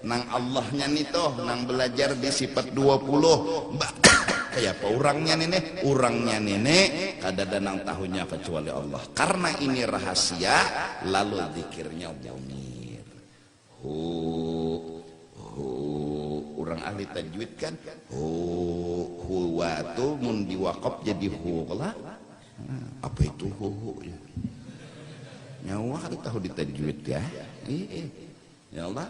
nang Allahnya nih toh nang belajar di sifat 20 kayak apa orangnya nenek kada nang tahunya kecuali Allah. Karena ini rahasia lalu zikirnya dhamir. Orang ahli tajwid kan huwa tuh mun diwakaf jadi hu lah. Apa itu hu ya? Nyawa kada tahu di tajwid ya. Ya Allah.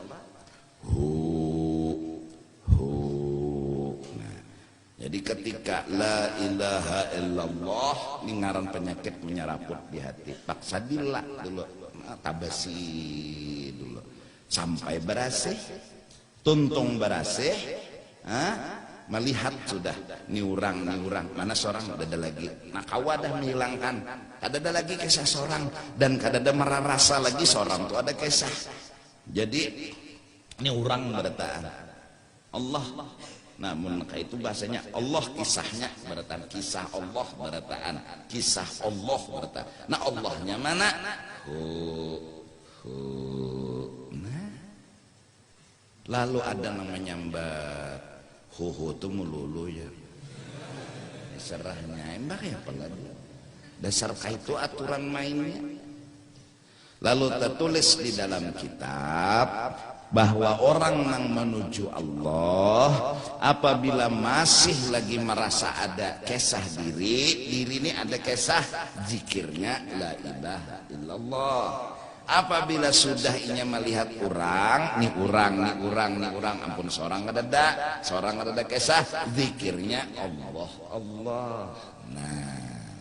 Nah, jadi ketika la ilaha illallah ini ngaran penyakit menyeraput di hati. Paksa dila dulu, tabasi dulu sampai berasih. Tuntung berasih, melihat sudah ni urang mana seorang ada lagi. Nah kawadah menghilangkan, ada lagi kisah seorang dan kada ada merasa lagi seorang tuh ada kisah. Jadi ini urang berataan Allah. Namun itu bahasanya Allah kisahnya berataan kisah Allah berataan kisah Allah berataan. Nah Allahnya mana? Lalu ada namanya mbak huhu itu melulu ya serahnya mbak ya apalagi dasar itu aturan mainnya. Lalu tertulis di dalam kitab bahwa orang yang menuju Allah apabila masih lagi merasa ada kesah diri ini ada kesah zikirnya la ilaha illallah. Apabila sudah inya melihat orang ampun seorang ada kisah zikirnya Allah. Nah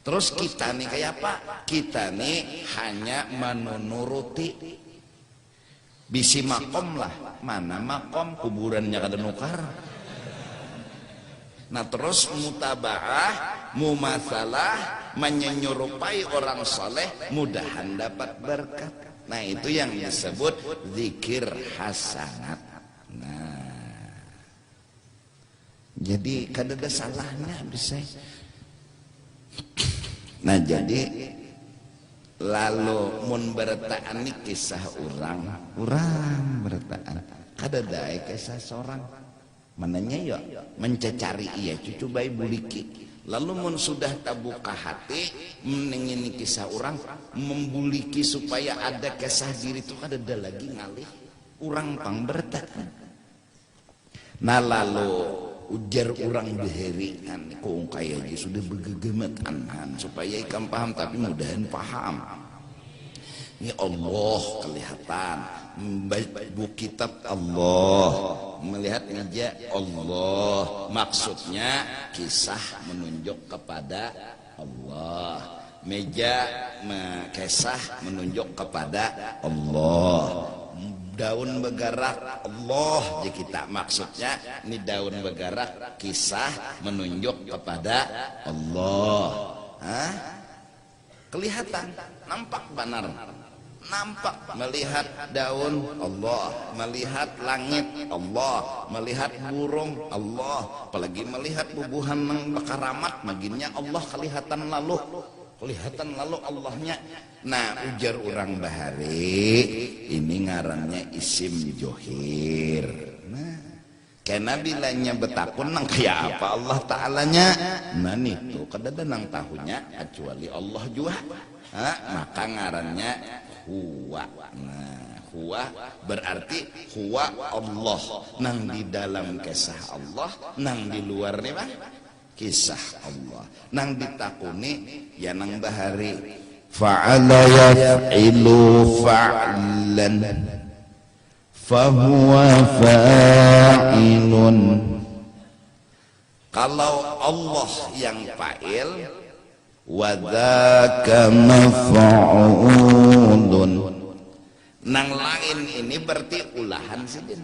terus kita nih kayak apa? Kita nih hanya menuruti bisi makom lah. Mana makom kuburannya kada nukar. Nah terus mutabaah, mumatsalah, menyerupai orang soleh, mudahan dapat berkat. Nah itu yang disebut zikir hasanat. Nah jadi kada ada salahnya bisa. Nah jadi lalu mun bertaan ini kisah orang bertaan kada ada kisah seorang. Mananya ya mencecari iya cucu bayi buliki. Lalu mun sudah tabuka hati menengini kisah orang membuliki supaya ada kisah diri itu kada ada lagi ngalih orang pang bertakan. Nah lalu ujar orang beheri kan kong kaya aja sudah bergegemet anhan supaya ikan paham tapi mudahan paham. Ini Allah kelihatan membaca kitab Allah melihat meja Allah maksudnya kisah menunjuk kepada Allah meja kisah menunjuk kepada Allah daun bergerak Allah jadi kita maksudnya ini daun bergerak kisah menunjuk kepada Allah kelihatan nampak benar nampak melihat daun Allah melihat langit Allah melihat burung Allah apalagi melihat bubuhan yang bekaramat maginnya Allah kelihatan lalu Allahnya. Nah ujar orang bahari ini ngarannya isim johir. Nah karena bilanya betakun nang kayak apa Allah Ta'alanya nah itu kada nang tahunya kecuali Allah juga maka ngarannya huwa. Nah huwa berarti huwa Allah nang di dalam kisah Allah nang di luar nih bang kisah Allah nang ditakuni ya nang bahari fa'ala yaf'ilu fa'lan fahuwa fa'ilun. Kalau Allah yang fa'il wa dzaka maf'ulun nang lain ini berarti ulahan sidin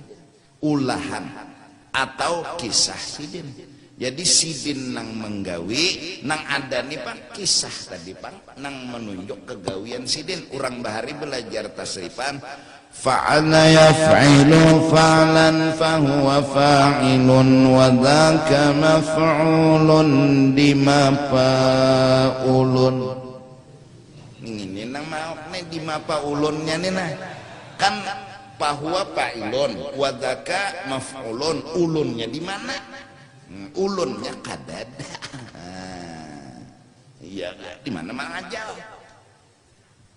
ulahan atau kisah sidin. Jadi sidin nang menggawi nang ada nih pak kisah tadi pak nang menunjuk kegawian sidin. Orang bahari belajar tasrifan fa'ala yaf'ilu fa'lan fahuwa fa'ilun wa dzaka maf'ulun di maf'ulun. Ini nang mau nih di maf'ulunnya nih nah kan Fahuwa fa'ilun wa dzaka maf'ulun. Ulunnya di mana? Ulunnya kadada. Iya, di mana aja.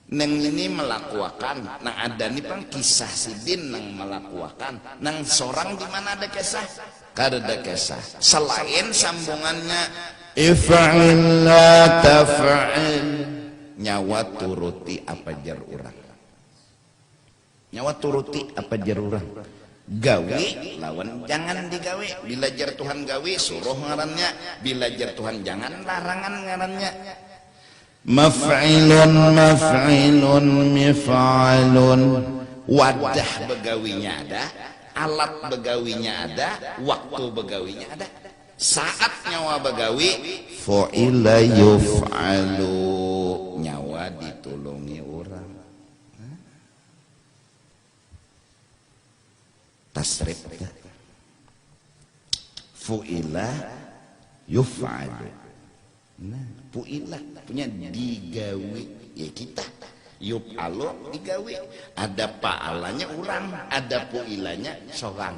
Nang ini melakukan, nang ada nih pang kisah sidin nang melakukan, nang sorang di mana ada kisah? Kadada kisah. Selain sambungannya if'il la taf'il, nyawa turuti apa jar urang. Nyawa turuti apa jar urang. Gawe lawan jangan digawe. Bila jar Tuhan gawe suruh ngarannya, bila jar Tuhan jangan larangan ngarannya. Maf'ilun maf'ilun mif'alun. Wadah begawinya ada, alat begawinya ada, waktu begawinya ada. Saat nyawa begawi fa'ila yuf'alu, nyawa ditulungi orang. Tasrif fu'ila yuf'alu. Nah, fu'ila punya digawi ya kita, yuf'alu digawi. Ada pa'alanya orang, ada fu'ilanya sorang.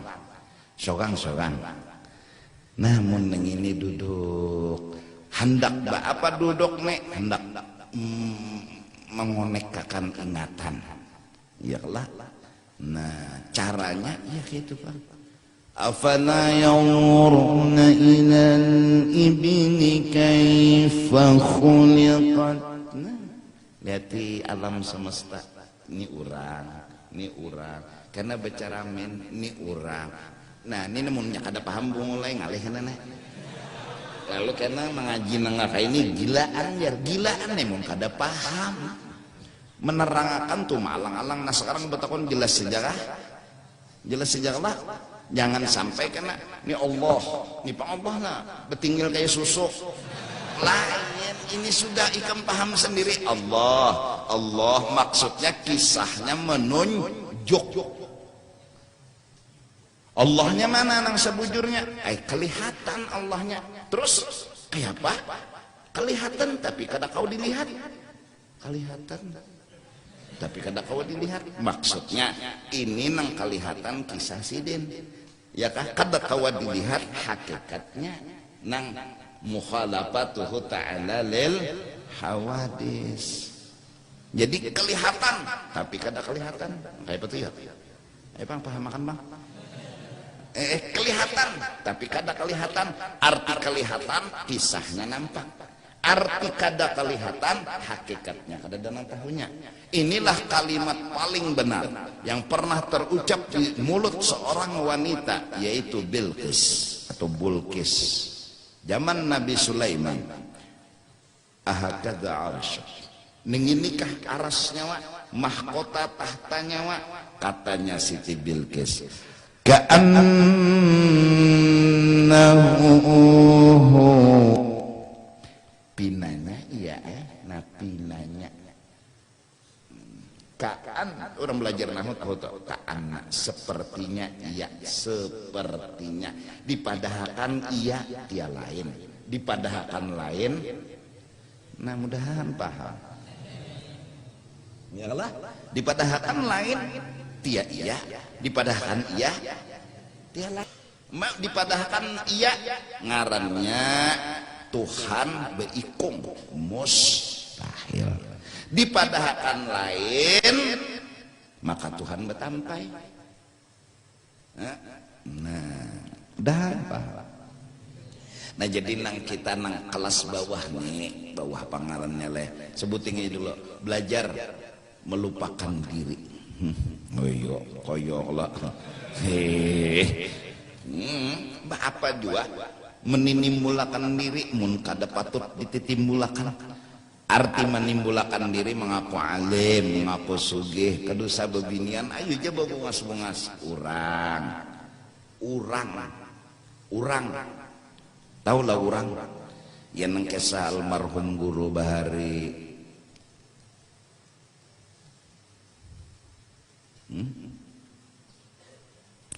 Namun neng ini duduk hendak apa duduk nek hendak mengonekkan ingatan iyalah. Nah caranya ya gitu Pak. Afala yanzuruna ilal ibni kaifa khuliqat. Nah, lihat alam semesta ini urang karena bicara men ini urang. Nah ini namunnya kada paham mulai ngalih kana lalu karena mengaji nangaka ini gilaan namun kada paham menerangkan tuh malang-alang. Nah sekarang betakon jelas sejarah lah. Jangan sampai kena ini Allah ini Pak Allah lah betinggil kayak susu lain. Ini sudah ikam paham sendiri. Allah maksudnya kisahnya menunjuk. Allahnya mana nang sebujurnya? Kelihatan Allahnya. Terus kayak apa? Kelihatan tapi kada kau dilihat. Kelihatan tapi kada kau dilihat. Maksudnya ini nang kelihatan kisah sidin. Ya kah? Kada kau dilihat hakikatnya nang mukhalafatuhu ta'ala lil hawadis. Jadi kelihatan tapi kada kelihatan. Kayak betul ya? Bang paham makan bang? Kelihatan tapi kada kelihatan. Arti kelihatan kisahnya nampak, arti kada kelihatan hakikatnya kada dalam tahunya. Inilah kalimat paling benar yang pernah terucap di mulut seorang wanita, yaitu Bilqis atau Bulqis zaman Nabi Sulaiman. Ahakadha arsy, ninginikah arasnya wa, mahkota tahtanya wa, katanya Siti Bilqis, ka'annahu pinanya iya nah pinanya ka'an orang belajar nahwu tahu ka'anna sepertinya iya sepertinya dipadahakan iya dia lain dipadahakan lain. Nah mudahan paham ya Allah. Dipadahakan lain tia iya dipadahakan iya tiala dipadahakan iya ngarannya Tuhan beikung mustahil. Dipadahakan lain maka Tuhan betampai. Nah dah paham. Nah jadi nang kita nang kelas bawah nih, bawah pangarannya leh sebutin dulu belajar melupakan diri. Koyo lah. Apa juga menimulakan diri mun kada patut ditimbulakan. Arti menimbulakan diri mengaku alim, mengaku sugih, kedosa bebinian, ayo aja bungas-bungas urang. Taulah urang yang nengkesa almarhum guru Bahari.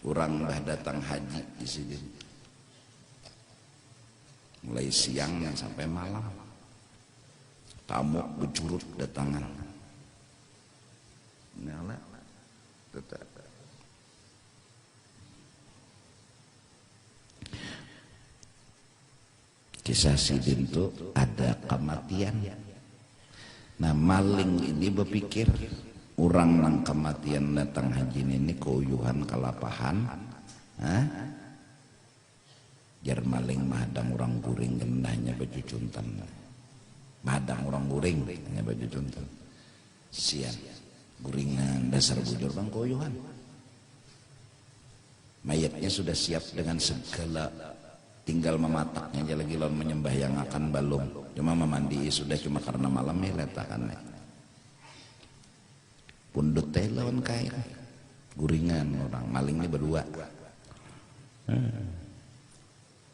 Urang dah datang haji di sini. Mulai siang dan sampai malam. Tamu berjurut datangan. Nyala. kisah sidin itu ada kematian. Nah maling ini berpikir orang nang kematian datang haji ini keuyuhan kalapahan, jar maling mahadang orang guring gendahnya baju cuntan, mahadang orang guring hanya baju cuntan, sian guringan dasar bujur bang keuyuhan. Mayatnya sudah siap dengan segala, tinggal memataknya aja lagi lawan menyembah yang akan balung. Cuma memandi sudah cuma karena malamnya letakan. Pundut teh lawan kain. Guringan orang maling ini berdua.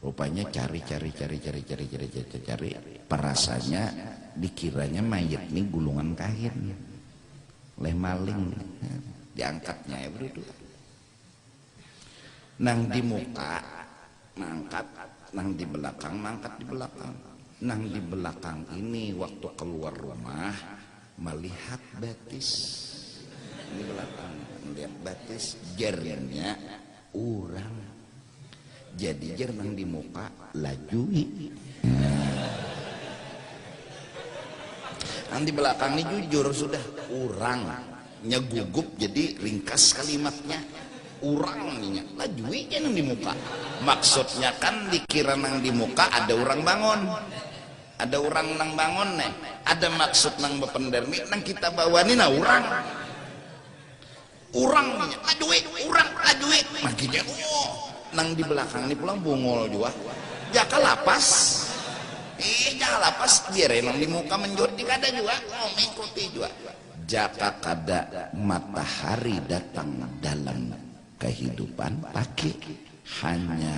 Rupanya cari. Perasanya dikiranya mayat ini gulungan kain. Oleh maling diangkatnya ya berdua. Nang di muka mangkat, nang di belakang mangkat di belakang. Nang di belakang ini waktu keluar rumah melihat betis. Di belakang melihat betis, jernya orang. Jadi jer nang di muka lajui. Nang di belakang ini jujur sudah orang nyegugup jadi ringkas kalimatnya. Urang nih lajui nang di muka. Maksudnya kan dikira nang di muka ada orang bangun, ada orang nang bangun nih, ada maksud nang bependermi nang kita bawa nih nah orang nih lajui maginya nang di belakang nih pulang bungol juga jaka lapas jaka lapas biar nang di muka menjodi kada juga mengikuti juga jaka kada matahari datang dalam kehidupan pakai hanya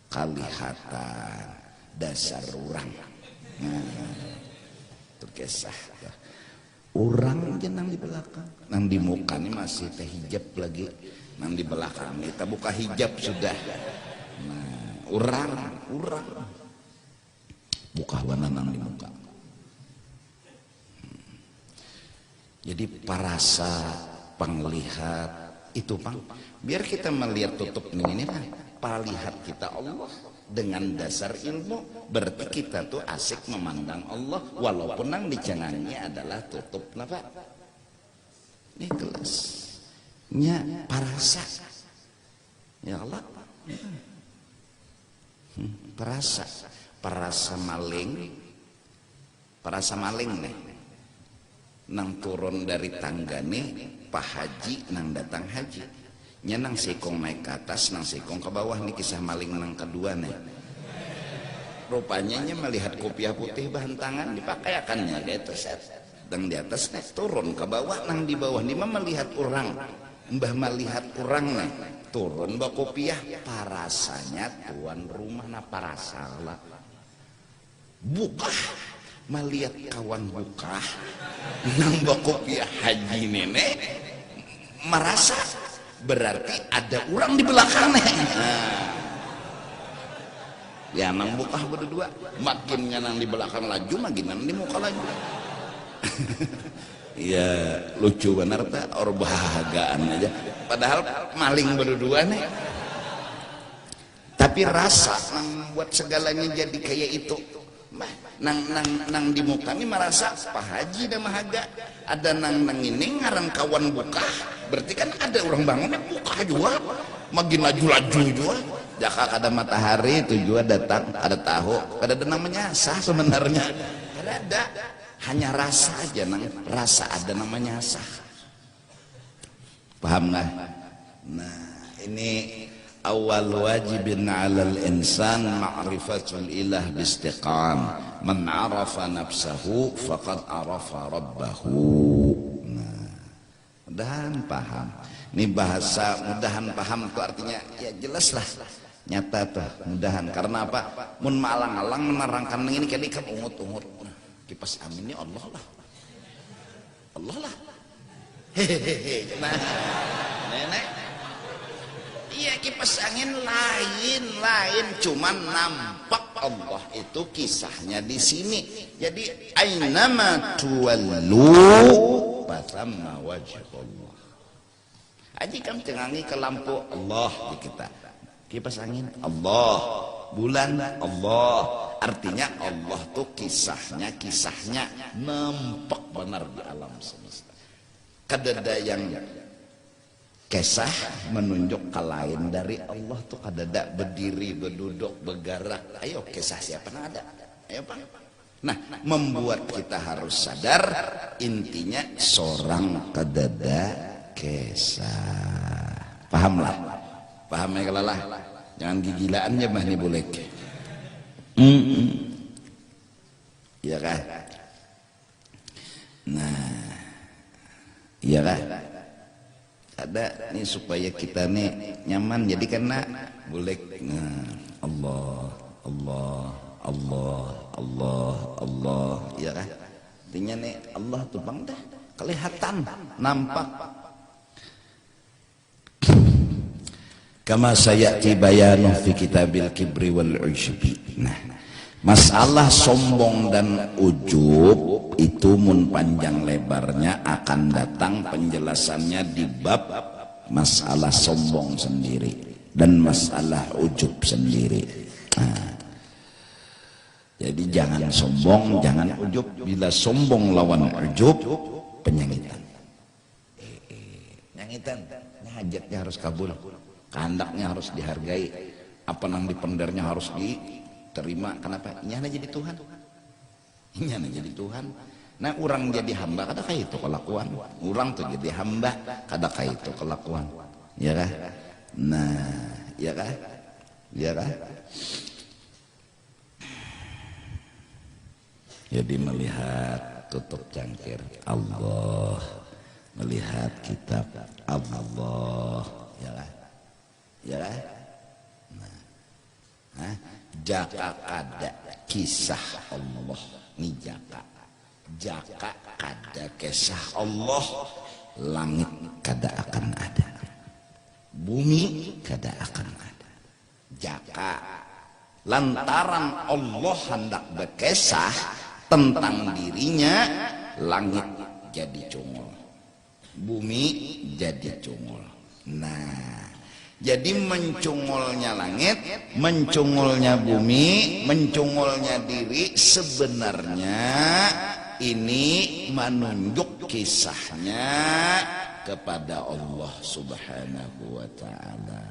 kelihatan dasar orang. Terkesah orang aja nang di belakang, nang di muka ini masih teh hijab lagi, nang di belakang kita buka hijab sudah. Nah, orang buka warna nang di muka. Jadi parasa penglihat itu pang biar kita melihat tutup ini kan palihat kita Allah dengan dasar ilmu berarti kita tuh asik memandang Allah walaupun nang dicengannya adalah tutup lah Pak ini kelasnya parasa ya Allah parasa maling nih nang turun dari tangga nih Pak Haji nang datang haji nyenang sekong naik ke atas nang sekong ke bawah nih kisah maling nang kedua nih rupanya melihat kopiah putih bahan tangan dipakaiakannya di atas dan di atas nih turun ke bawah nang di bawah nih melihat orang mbah melihat orang nih turun bawa kopiah parasanya tuan rumah na parasalah buka melihat kawan buka nang bawa kopiah haji nenek merasa berarti ada orang di belakang nih ya nang buka berdua makin nang di belakang laju makin nang di muka laju ya lucu benar tak or bahagaan aja padahal maling berdua nih tapi rasa nang buat segalanya jadi kayak itu nang di muka ini merasa Pak Haji dan Mahaga ada nang ini ngaran kawan buka berarti kan ada orang bangunnya buka juga makin laju-laju juga jaka ada matahari itu juga datang ada tahu ada namanya sah sebenarnya ada hanya rasa aja nang rasa ada namanya sah paham nggak nah ini awal wajibin 'alal insan ma'rifatul ilah bistiqam man 'arafa nafsahu faqad 'arafa rabbahu. Nah, mudahan paham ini bahasa mudahan paham itu artinya ya jelas lah nyata tuh mudahan karena apa mun maalang-alang menerangkan ini kan ungut-ungut kipas angin ini Allah lah hehehe nah nenek iya kipas angin lain cuman nampak Allah itu kisahnya di sini jadi ainama tuwallu fatamma wajhullah aji kam cengangi ke lampu Allah di kita kipas angin Allah bulan Allah. Artinya Allah tuh kisahnya nampak benar di alam semesta. Kadada yang kisah menunjuk ke lain dari Allah tuh kadada berdiri, berduduk, bergerak. Ayo kisah siapa ada? Ayo Pak. Nah, membuat kita harus sadar intinya seorang kadada kisah. Pahamlah. Paham ya kalau lah. Jangan gigilaannya mah nih boleh. Iya kan? Nah, iya kan? Ada nih supaya kita nih nyaman jadi kena boleh. Nah, Allah, ya kan? Artinya nih Allah tuh bang dah kelihatan, nampak. Kama sayati bayanu fi kitabil kibri wal ujbi. Nah, masalah sombong dan ujub itu mun panjang lebarnya akan datang penjelasannya di bab masalah sombong sendiri dan masalah ujub sendiri. Nah, jadi jangan sombong, jangan ujub. Bila sombong lawan ujub, penyangitan. Penyangitan, hajatnya harus kabul. Kehendaknya harus dihargai, apa nang dipendernya harus diterima. Kenapa? Ini jadi Tuhan. Ini jadi Tuhan. Nah, orang jadi hamba kada kayak itu kelakuan. Orang tuh jadi hamba kada kayak itu kelakuan. Ya kah? Nah, ya kah? Ya kah? Jadi melihat tutup cangkir Allah, melihat kitab Allah, ya kah? Ya, nah, jaka kada kisah Allah ni jaka kada kisah Allah, langit kada akan ada, bumi kada akan ada. Jaka lantaran Allah hendak berkisah tentang dirinya, langit jadi cungul, bumi jadi cungul. Nah, jadi mencungulnya langit, mencungulnya bumi, mencungulnya diri sebenarnya ini menunjuk kisahnya kepada Allah Subhanahu wa ta'ala.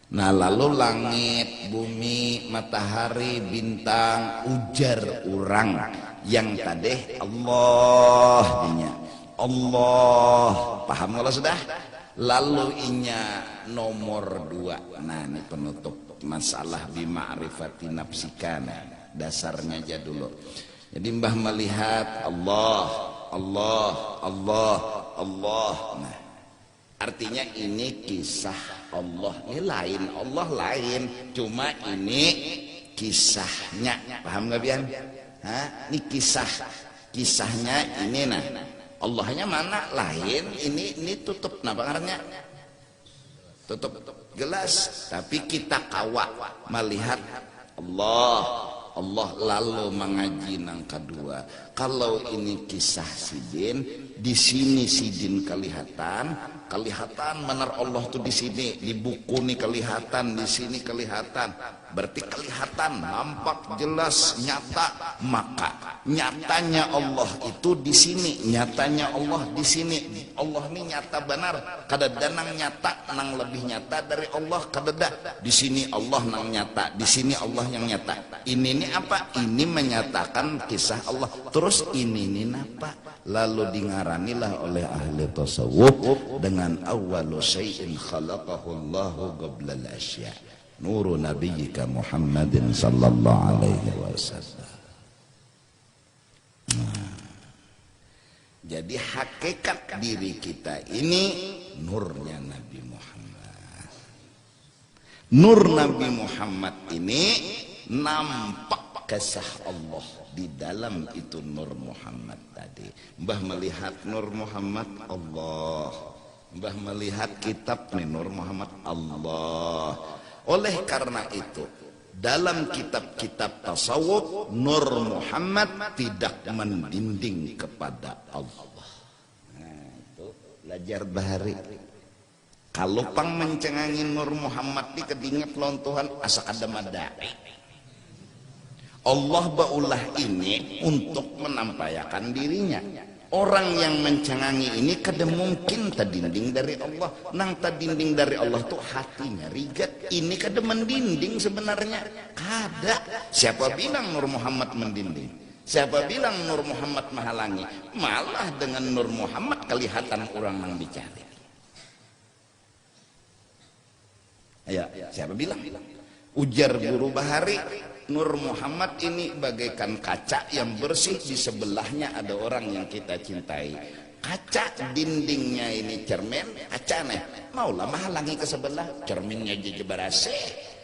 Nah, lalu langit, bumi, matahari, bintang, ujar orang yang tadi Allah dinya. Allah, paham kalau sudah? Lalu inya nomor 2. Nah, ini penutup masalah bima'rifati nafsika. Nah, dasarnya aja dulu. Jadi mbah melihat Allah. Nah, artinya ini kisah Allah. Ini lain, Allah lain. Cuma ini kisahnya. Paham nggak Bian? Ini kisahnya ini nah. Allahnya mana lain, ini tutup napa ngarannya? Tutup gelas, tapi kita kawa melihat Allah lalu mengaji nang kedua. Kalau ini kisah sidin, di sini sidin kelihatan benar Allah tuh di sini, di buku nih kelihatan, di sini kelihatan. Berarti kelihatan, nampak jelas, nyata. Maka nyatanya Allah itu di sini, nyatanya Allah di sini. Allah ini nyata benar. Kadada nang nyata, nang lebih nyata dari Allah. Kadada di sini Allah nang nyata, di sini Allah yang nyata. Ini apa? Ini menyatakan kisah Allah. Terus ini apa? Lalu dingaranilah oleh ahli tasawuf dengan awwalu syai'in khalaqahu Allahu qabla al-asya. Nuru nabiyyika Muhammadin sallallahu alaihi wasallam. Jadi hakikat diri kita ini nurnya Nabi Muhammad. Nur Nabi Muhammad ini nampak kisah Allah di dalam itu Nur Muhammad tadi. Mbah melihat Nur Muhammad Allah. Mbah melihat kitab nih Nur Muhammad Allah. Oleh karena itu dalam kitab-kitab tasawuf Nur Muhammad tidak mendinding kepada Allah. Nah, itu belajar bahari. Kalau pang mencengangin Nur Muhammad di kedingat lawan Tuhan asa kada madai. Allah baulah ini untuk menampayakan dirinya. Orang yang mencengangi ini kada mungkin tadinding dari Allah. Nang tadinding dari Allah tuh hatinya rigat. Ini kada mendinding sebenarnya. Kada. Siapa bilang Nur Muhammad mendinding? Siapa bilang Nur Muhammad menghalangi? Malah dengan Nur Muhammad kelihatan orang yang dicari. Ayo, siapa bilang? Ujar Guru Bahari, Nur Muhammad ini bagaikan kaca yang bersih, di sebelahnya ada orang yang kita cintai. Kaca dindingnya ini cermin, kaca nih maulah menghalangi ke sebelah, cerminnya jadi berasih,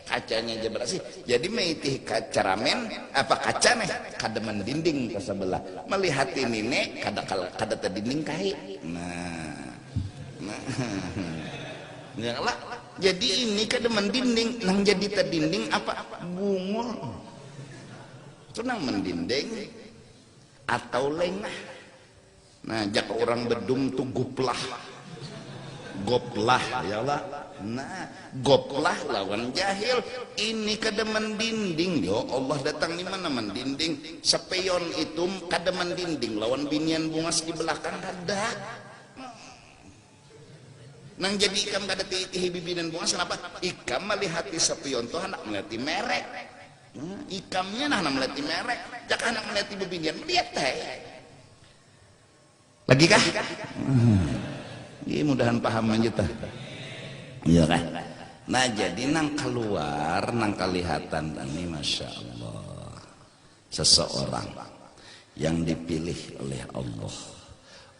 kacanya jadi bersih. Jadi meitih kaca ramen apa kaca nih kada mendinding ke sebelah. Melihat ini nih kada terdinding kai. Nah. Ya lah. Jadi ini kada mendinding, nang jadi terdinding apa? Bungul. Itu nang mendinding atau lengah. Nah, jak orang bedum tuh goplah ya lah. Nah, goplah lawan jahil. Ini kada mendinding. Yo Allah datang di mana mendinding? Sepeyon itu kada mendinding lawan binian bungas di belakang kada. Nang jadi ikam kada tihi bibi dan bungas kenapa? Ikam melihat sepion tuh anak melihat merek. Ikamnya nah melihat merek. Jak anak melihat bibian lihat teh. Lagi kah? Ini mudahan paham aja tah. Iya kan? Nah jadi nang keluar nang kelihatan ini masya Allah seseorang yang dipilih oleh Allah.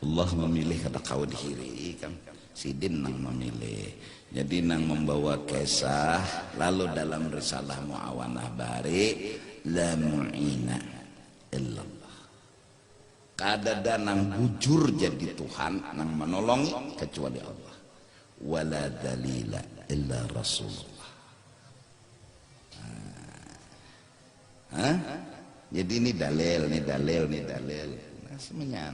Allah memilih kata kau dihiri kan. Sidin nang memilih, jadi nang membawa kisah. Lalu dalam risalah Muawanah Bari, la mu'ina illallah, kadada nang bujur jadi Tuhan nang menolongi kecuali Allah, wala dalila illa Rasulullah. Jadi ini dalil. Nah, semuanya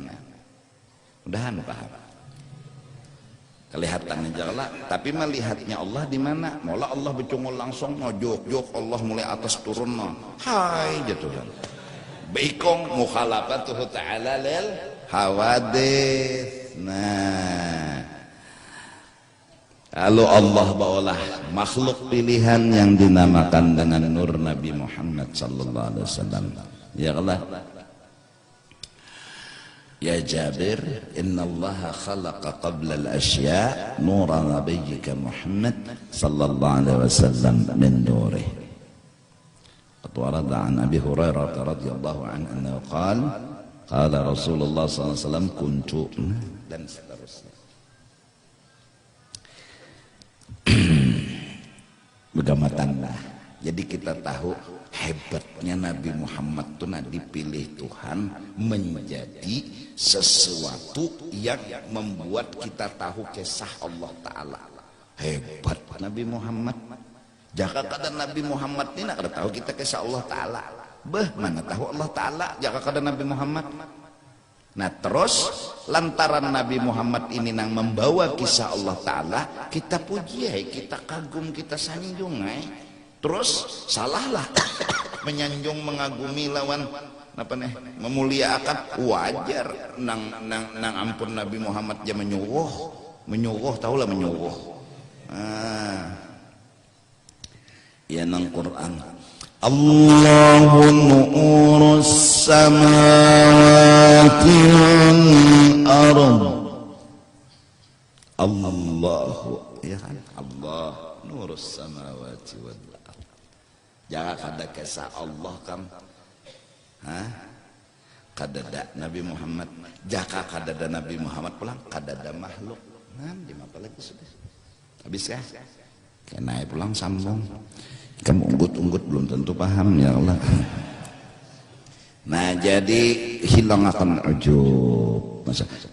mudahan paham. Kelihatan aja lah, tapi melihatnya Allah di mana? Mula Allah bercungul langsung, jok Allah mulai atas turun no. Hai jatuh kan. Baikong mukhalafatuhu ta'ala lil hawadith. Nah, kalau Allah bawalah makhluk pilihan yang dinamakan dengan Nur Nabi Muhammad sallallahu alaihi wasallam. Ya Allah. Ya Jabir, inna Allah khalaqa qabla al-asya' nura nabiyyika Muhammad sallallahu alaihi wasallam min nurih. Qad warada an Abi Hurairah radhiyallahu anhu annahu qala Rasulullah sallallahu alaihi wasallam kuntu dan seterusnya. Begamatan. Jadi kita tahu hebatnya Nabi Muhammad itu dipilih Tuhan menjadi sesuatu yang membuat kita tahu kisah Allah Ta'ala. Hebat Nabi Muhammad. Jaka kada Nabi Muhammad ini kada tahu kita kisah Allah Ta'ala. Mana tahu Allah Ta'ala jaka kada Nabi Muhammad. Nah terus lantaran Nabi Muhammad ini nang membawa kisah Allah Ta'ala, kita puji, kita kagum, kita sanjung. Terus salahlah menyanjung mengagumi lawan apa nih memuliakan wajar nang ampun Nabi Muhammad dia menyuruh tahulah menyuruh. Ya nang Quran Allahu nurus samawati wal ardh. Allahu ya kan Allah nurus samawati wal ardh. Jangan kada kisah Allah kan, kadada Nabi Muhammad. Jaka kadada Nabi Muhammad pulang kadada makhluk. Nah, di apa lagi sudah? Habis ya? Kena pulang sambung. Kamu unggut belum tentu paham ya Allah. Nah jadi hilang akan ujub.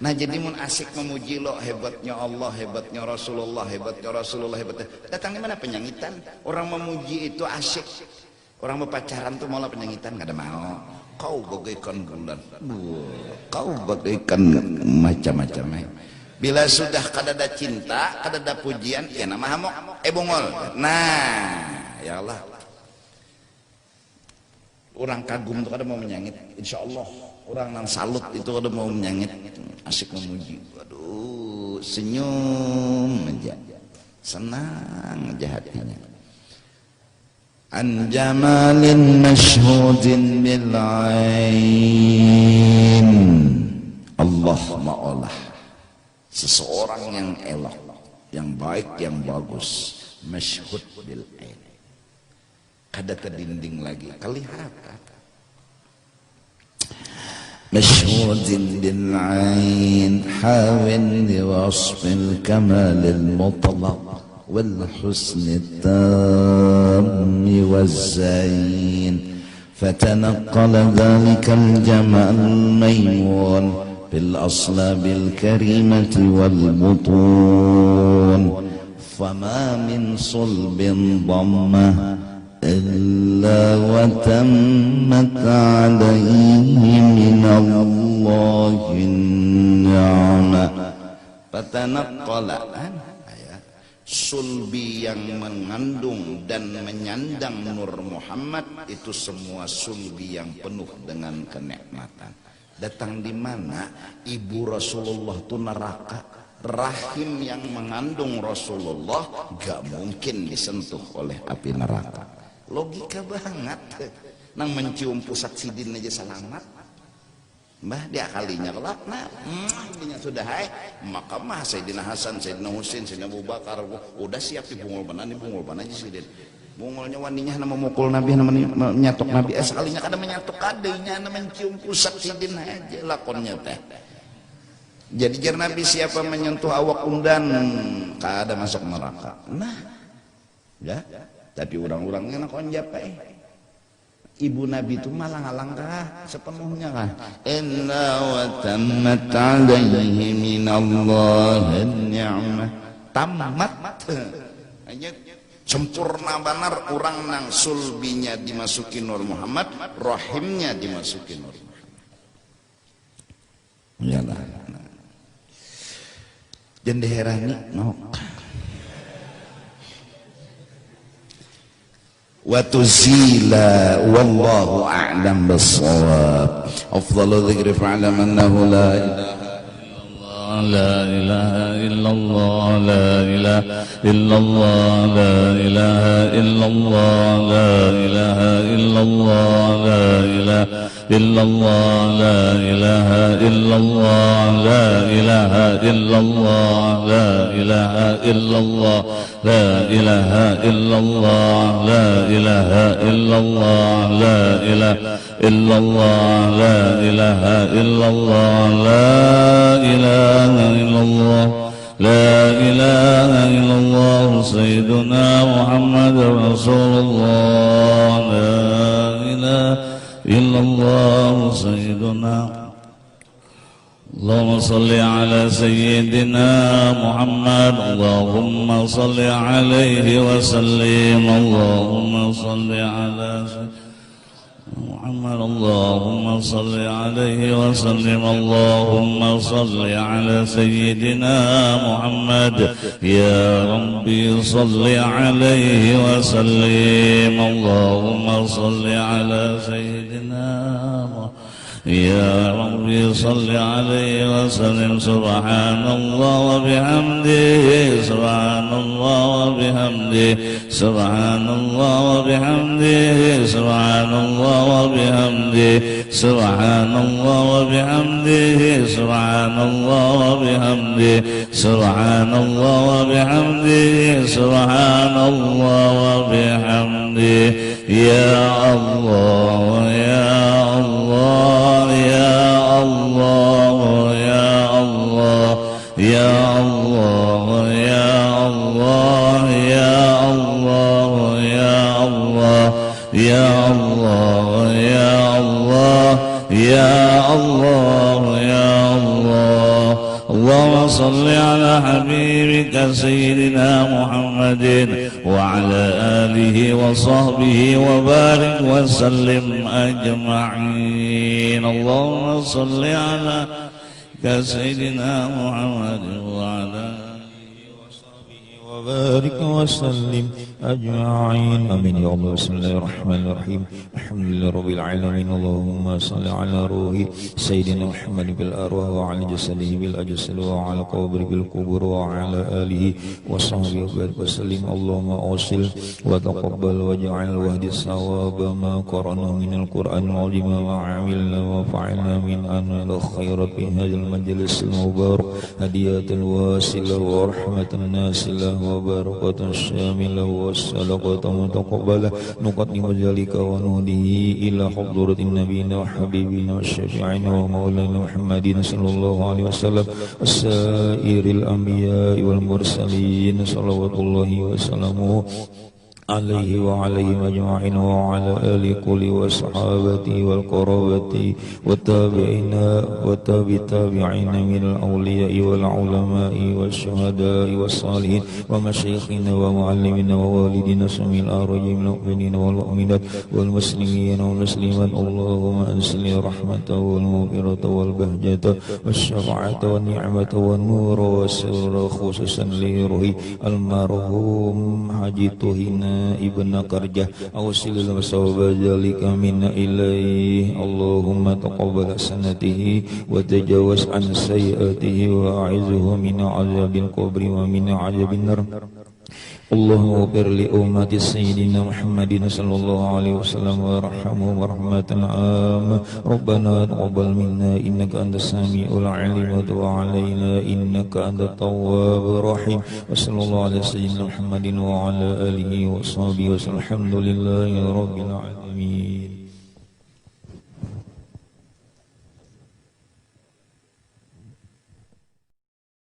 Nah jadi mun asik memuji lo hebatnya Allah, hebatnya Rasulullah, hebatnya. Datang di mana penyangitan? Orang memuji itu asik. Orang berpacaran tuh malah penyangitan nggak ada mau. Kau bagaikan bulan, kau bagaikan macam-macam. Bila sudah kadada cinta, kadada pujian, ya nama hamok, bungol. Nah, ya Allah. Orang kagum itu kada mau menyangit, insya Allah. Orang nang salut itu kada mau menyangit, asik memuji. Waduh, senyum aja, senang aja hatinya. An jamalin masyhudin bil ain. Allah ma'olah seseorang yang elok, yang baik, yang bagus, masyhud bil ain, kada terdinding lagi, kelihatan. Masyhudin bil ain hawin li wasfil kamalil mutlaq wal husni tammi waz zain fatanaqqala dhalikal jamal maymun بالأصلاب الكريمة والبطون فما من صلب ضمة إلا وتمت عليه من الله النعمة فتنقل sulbi yang mengandung dan menyandang Nur Muhammad itu semua sulbi yang penuh dengan kenikmatan. Datang di mana ibu Rasulullah itu neraka, rahim yang mengandung Rasulullah gak mungkin disentuh oleh api neraka. Logika banget. Nang mencium pusat sidin aja selamat. Mbah dia kalinya kelak, nah dia sudah hai, maka mah Sayyidina Hasan, Sayyidina Husain, Sayyidina Abu Bakar udah siap dibungul banan aja sidin. Bungulnya waninya nama mukul Nabi, nama menyatuk Nabi, sekalinya kada menyatuk kadenya, nama mencium pusat sidin aja lakonnya teh. Jadi jar Nabi siapa menyentuh awak undan kada masuk neraka. Nah, ya, tapi orang-orangnya nak konjap Ibu Nabi itu malah ngalang sepenuhnya kan. Inna wa tammat alaihi minallahi ni'mah. Tamat. Hanya sempurna benar orang nang sulbinya dimasuki Nur Muhammad, rahimnya dimasuki Nur Muhammad. Iyalah. Jangan diherani, no. Wa tuzila wallahu a'lam bis-shawab. Afdalu dzikri fa'lam annahu la ilaha illallah, la ilaha illallah, la ilaha illallah, la ilaha illallah, la ilaha illallah, la ilaha illallah, la ilaha illallah, la ilaha illallah, la ilaha illallah, la ilaha illallah, la ilaha illallah, la ilaha illallah, la ilaha illallah, la ilaha illallah, sayyiduna Muhammad Rasulullah, la ilaha illallah, sayyiduna. اللهم صل على سيدنا محمد اللهم صل عليه وسلم اللهم صل على محمد اللهم صل عليه وسلم اللهم صل على سيدنا محمد يا ربي صل عليه وسلم اللهم صل على سيدنا محمد يا ربي صل عليه وسلم سبحان الله وبحمده سبحان الله وبحمده سبحان الله وبحمده سبحان الله وبحمده سبحان الله وبحمده سبحان الله وبحمده سبحان الله وبحمده سبحان الله وبحمده يا الله يا الله يا الله يا الله يا الله يا الله يا الله يا الله يا الله يا الله يا الله يا الله اللهم صل على حبيبك سيدنا محمد وعلى آله وصحبه وبارك وسلم أجمعين اللهم صل على كسيدنا محمد وعلى وبارك وسلم أجمعين آمين يا الله. بسم الله الرحمن الرحيم. الحمد لله رب العالمين. اللهم صل على روح سيدنا محمد بالأرواح وعلى جسده بالأجساد وعلى قبره بالقبور وعلى آله وصحبه وبارك وسلم. اللهم أوصل وتقبل واجعل وهد الصواب ما قرأنا من القرآن العظيم وعملنا وفعلنا من أنال الخير في هذا المجلس المبارك هدية واصلة ورحمة ناسلة وبركة شاملة والصدقة متقبلة نقدم ذلك ونهديه إلى حضرة النبينا وحبيبنا وشفيعنا ومولانا محمد صلى الله عليه وسلم وسائر الأنبياء والمرسلين صلوات الله وسلامه عليه وعليهم أجمعين وعلى آل كل وصحابته والقرابة والتابعين والتابعين من الأولياء والعلماء والشهداء والصالحين ومشايخنا ومعلمنا ووالدنا سمي الأرواح من المؤمنين والمؤمنات والمسلمين والمسلمات. اللهم أنزل الرحمة والمغفرة والبهجة والشفاعة والنعمة والنور والسرور خصوصا لروح المرحوم حاجي توهنا ابن كرجة أوصل المصاب ذلك منا إليه. اللهم تقبل سنته وتجاوز عن سيئاته وأعزه من عذاب القبر ومن عذاب النار. اللهم اغفر لأمة سيدنا محمد صلى الله عليه وسلم وارحمهم رحمة عامة. ربنا تقبل منا إنك أنت السميع العليم وتب علينا إنك أنت التواب الرحيم. وصلى الله على سيدنا محمد وعلى آله وصحبه وسلم. الحمد لله رب العالمين.